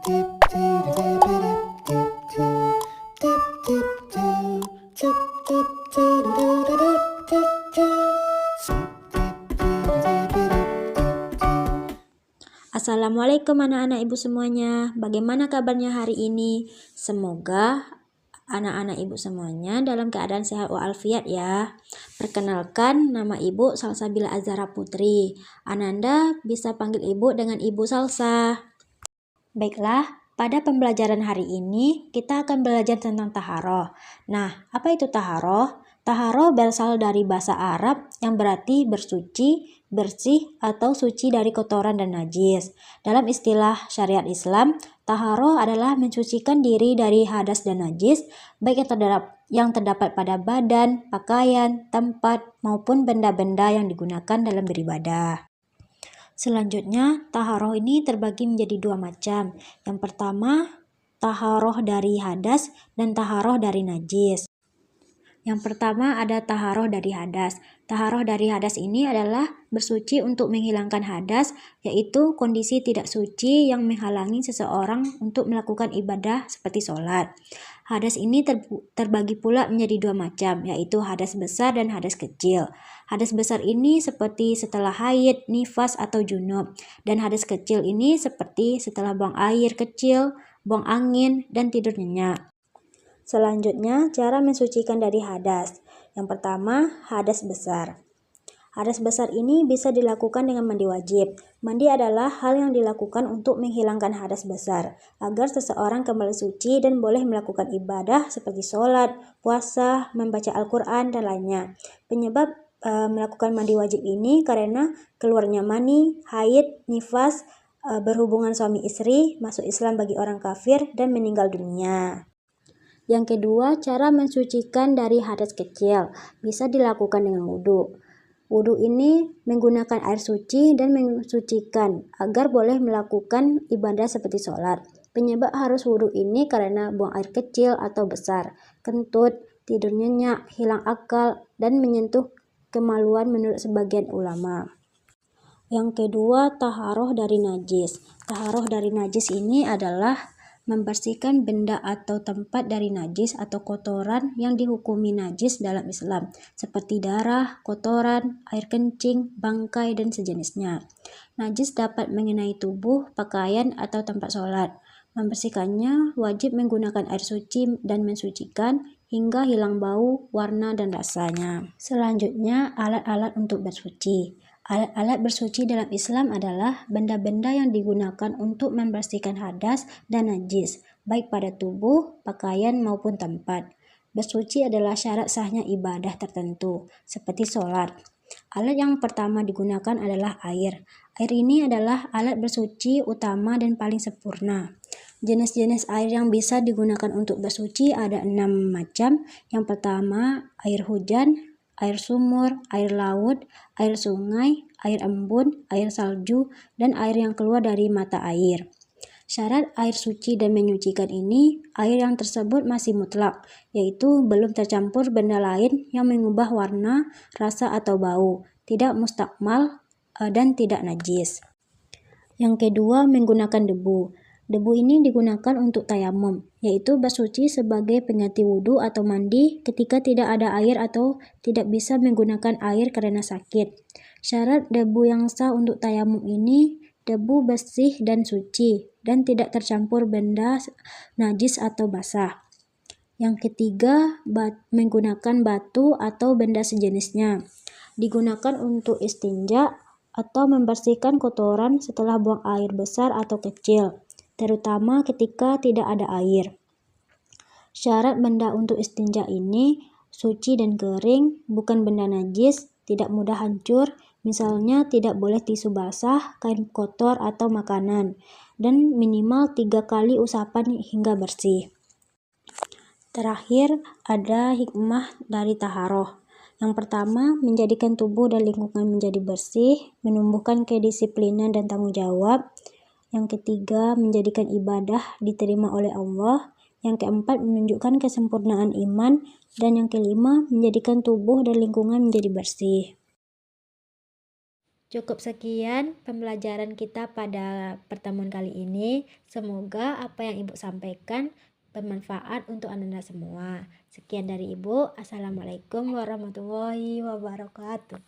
Assalamualaikum anak-anak ibu semuanya. Bagaimana kabarnya hari ini? Semoga anak-anak ibu semuanya dalam keadaan sehat walafiat ya. Perkenalkan, nama ibu Salsabila Azhara Putri. Ananda bisa panggil ibu dengan Ibu Salsa. Baiklah, pada pembelajaran hari ini kita akan belajar tentang taharoh. Nah, apa itu taharoh? Taharoh berasal dari bahasa Arab yang berarti bersuci, bersih, atau suci dari kotoran dan najis. Dalam istilah syariat Islam, taharoh adalah mensucikan diri dari hadas dan najis, baik yang terdapat pada badan, pakaian, tempat, maupun benda-benda yang digunakan dalam beribadah. Selanjutnya, taharoh ini terbagi menjadi dua macam. Yang pertama, taharoh dari hadas dan taharoh dari najis. Yang pertama ada taharoh dari hadas. Taharoh dari hadas ini adalah bersuci untuk menghilangkan hadas, yaitu kondisi tidak suci yang menghalangi seseorang untuk melakukan ibadah seperti sholat. Hadas ini terbagi pula menjadi dua macam, yaitu hadas besar dan hadas kecil. Hadas besar ini seperti setelah haid, nifas, atau junub. Dan hadas kecil ini seperti setelah buang air kecil, buang angin, dan tidur nyenyak. Selanjutnya, cara mensucikan dari hadas. Yang pertama, hadas besar. Hadas besar ini bisa dilakukan dengan mandi wajib. Mandi adalah hal yang dilakukan untuk menghilangkan hadas besar, agar seseorang kembali suci dan boleh melakukan ibadah seperti sholat, puasa, membaca Al-Quran, dan lainnya. Penyebab melakukan mandi wajib ini karena keluarnya mani, haid, nifas, berhubungan suami istri, masuk Islam bagi orang kafir, dan meninggal dunia. Yang kedua, cara mensucikan dari hadas kecil bisa dilakukan dengan wudhu. Wudhu ini menggunakan air suci dan mensucikan agar boleh melakukan ibadah seperti sholat. Penyebab harus wudhu ini karena buang air kecil atau besar, kentut, tidur nyenyak, hilang akal, dan menyentuh kemaluan menurut sebagian ulama. Yang kedua, taharoh dari najis. Taharoh dari najis ini adalah membersihkan benda atau tempat dari najis atau kotoran yang dihukumi najis dalam Islam, seperti darah, kotoran, air kencing, bangkai, dan sejenisnya. Najis dapat mengenai tubuh, pakaian, atau tempat sholat. Membersihkannya wajib menggunakan air suci dan mensucikan hingga hilang bau, warna, dan rasanya. Selanjutnya, alat-alat untuk bersuci. Alat-alat bersuci dalam Islam adalah benda-benda yang digunakan untuk membersihkan hadas dan najis, baik pada tubuh, pakaian, maupun tempat. Bersuci adalah syarat sahnya ibadah tertentu, seperti sholat. Alat yang pertama digunakan adalah air. Air ini adalah alat bersuci utama dan paling sempurna. Jenis-jenis air yang bisa digunakan untuk bersuci ada 6 macam. Yang pertama, air hujan, air sumur, air laut, air sungai, air embun, air salju, dan air yang keluar dari mata air. Syarat air suci dan menyucikan ini, air yang tersebut masih mutlak, yaitu belum tercampur benda lain yang mengubah warna, rasa, atau bau, tidak mustakmal, dan tidak najis. Yang kedua, menggunakan debu. Debu ini digunakan untuk tayamum, yaitu bersuci sebagai pengganti wudhu atau mandi ketika tidak ada air atau tidak bisa menggunakan air karena sakit. Syarat debu yang sah untuk tayamum ini, debu bersih dan suci, dan tidak tercampur benda najis atau basah. Yang ketiga, menggunakan batu atau benda sejenisnya. Digunakan untuk istinja atau membersihkan kotoran setelah buang air besar atau kecil, terutama ketika tidak ada air. Syarat benda untuk istinja ini suci dan kering, bukan benda najis, tidak mudah hancur, misalnya tidak boleh tisu basah, kain kotor, atau makanan, dan minimal 3 kali usapan hingga bersih. Terakhir, ada hikmah dari taharoh. Yang pertama, menjadikan tubuh dan lingkungan menjadi bersih, menumbuhkan kedisiplinan dan tanggung jawab. Yang ketiga, menjadikan ibadah diterima oleh Allah. Yang keempat, menunjukkan kesempurnaan iman. Dan yang kelima, menjadikan tubuh dan lingkungan menjadi bersih. Cukup sekian pembelajaran kita pada pertemuan kali ini. Semoga apa yang Ibu sampaikan bermanfaat untuk anak-anak semua. Sekian dari Ibu. Assalamualaikum warahmatullahi wabarakatuh.